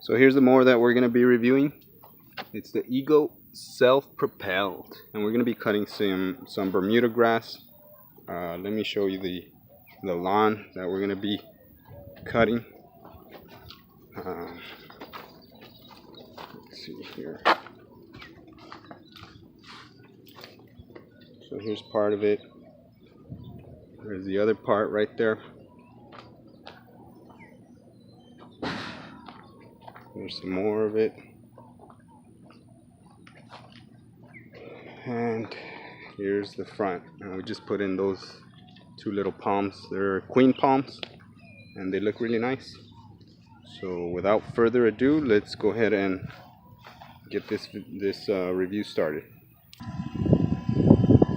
So here's the mower that we're going to be reviewing. It's the Eagle self-propelled, and we're going to be cutting some Bermuda grass. Let me show you the lawn that we're going to be cutting. Let's see here. So here's part of it. There's the other part right there. There's some more of it. And here's the front. And we just put in those two little palms. They're queen palms and they look really nice. So without further ado, let's go ahead and get this review started.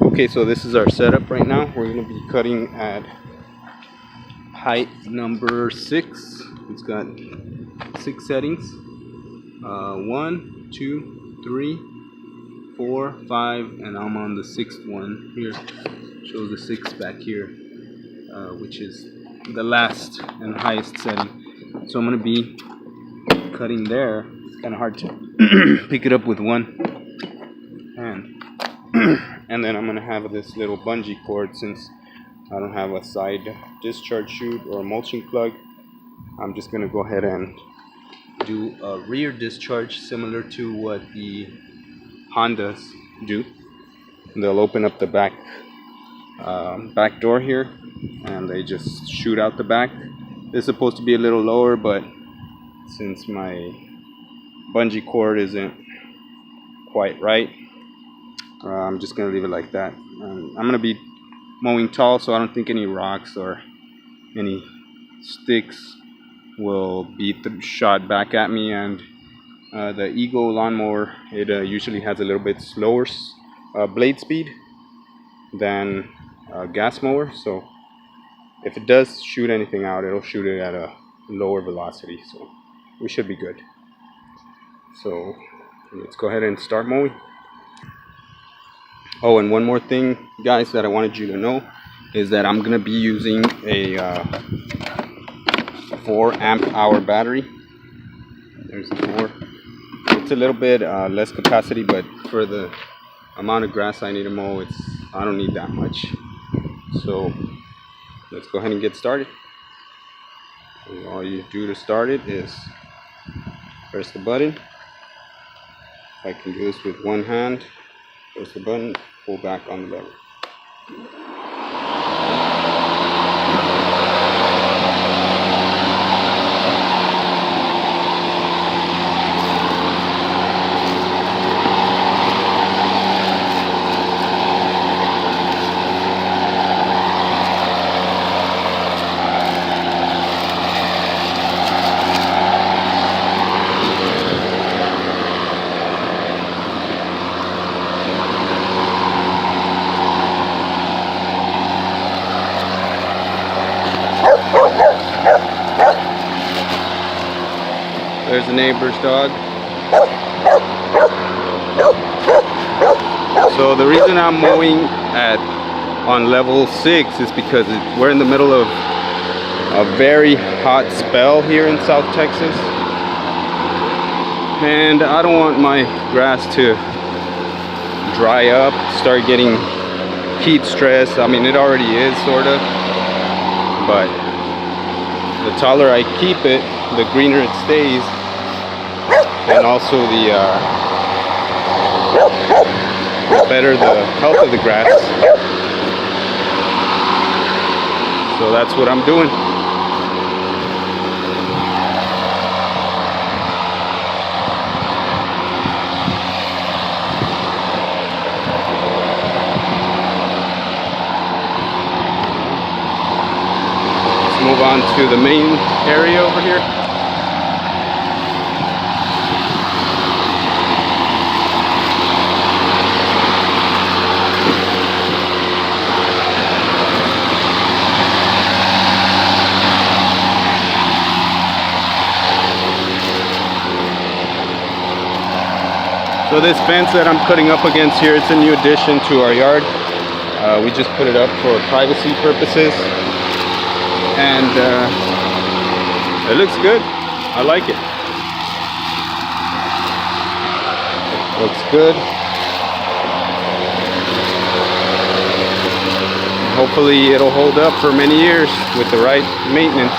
Okay, so this is our setup right now. We're going to be cutting at height number 6. It's got 6 settings. 1, 2, 3, 4, 5, and I'm on the 6th one here. Shows the 6 back here, which is the last and highest setting. So I'm going to be cutting there. It's kind of hard to pick it up with one hand. And then I'm going to have this little bungee cord, since I don't have a side discharge chute or a mulching plug. I'm just going to go ahead and do a rear discharge similar to what the Hondas do. They'll open up the back door here and they just shoot out the back. It's supposed to be a little lower, but since my bungee cord isn't quite right, I'm just gonna leave it like that. I'm gonna be mowing tall, so I don't think any rocks or any sticks will be shot back at me. And the Eagle lawnmower, it usually has a little bit slower blade speed than a gas mower, so if it does shoot anything out, it'll shoot it at a lower velocity, so we should be good. So let's go ahead and start mowing. Oh, and one more thing, guys, that I wanted you to know is that I'm gonna be using a 4 amp hour battery. There's the 4. It's a little bit less capacity, but for the amount of grass I need to mow, I don't need that much. So let's go ahead and get started. And all you do to start it is press the button. I can do this with one hand. Press the button, pull back on the lever. There's the neighbor's dog. So the reason I'm mowing on level 6 is because we're in the middle of a very hot spell here in South Texas, and I don't want my grass to dry up, start getting heat stress. I mean, it already is sort of, but the taller I keep it, the greener it stays, and also the better the health of the grass. So that's what I'm doing. Let's move on to the main area over here. So this fence that I'm cutting up against here, it's a new addition to our yard. We just put it up for privacy purposes, and it looks good. I like it. Looks good. Hopefully it'll hold up for many years with the right maintenance.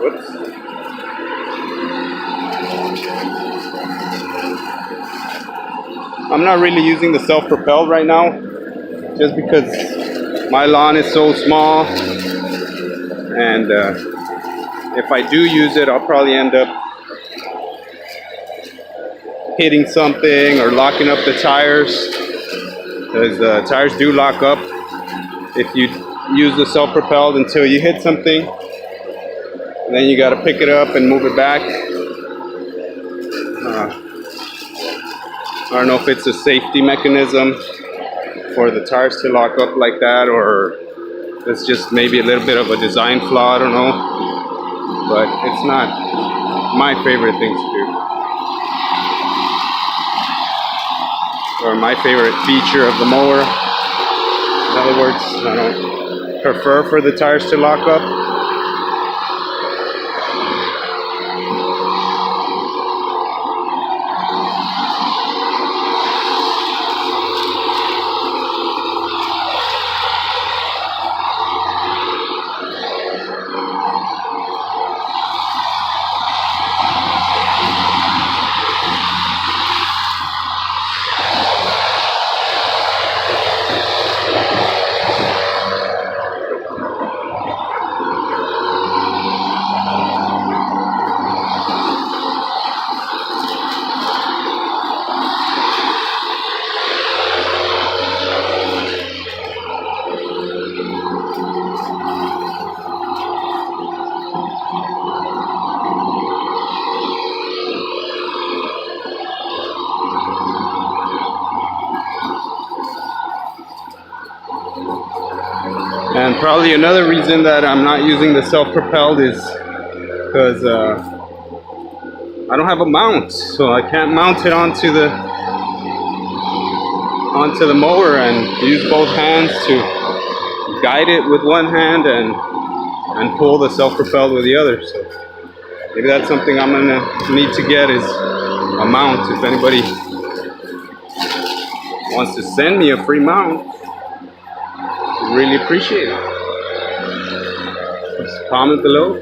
Whoops. I'm not really using the self-propelled right now, just because my lawn is so small, and if I do use it, I'll probably end up hitting something or locking up the tires, because the tires do lock up if you use the self-propelled until you hit something, and then you got to pick it up and move it back. I don't know if it's a safety mechanism for the tires to lock up like that, or it's just maybe a little bit of a design flaw, I don't know, but it's not my favorite thing to do, or my favorite feature of the mower. In other words, I don't prefer for the tires to lock up. And probably another reason that I'm not using the self-propelled is because I don't have a mount, so I can't mount it onto the mower and use both hands to guide it with one hand and pull the self-propelled with the other. So maybe that's something I'm gonna need to get, is a mount. If anybody wants to send me a free mount, I'd really appreciate it. Just comment below.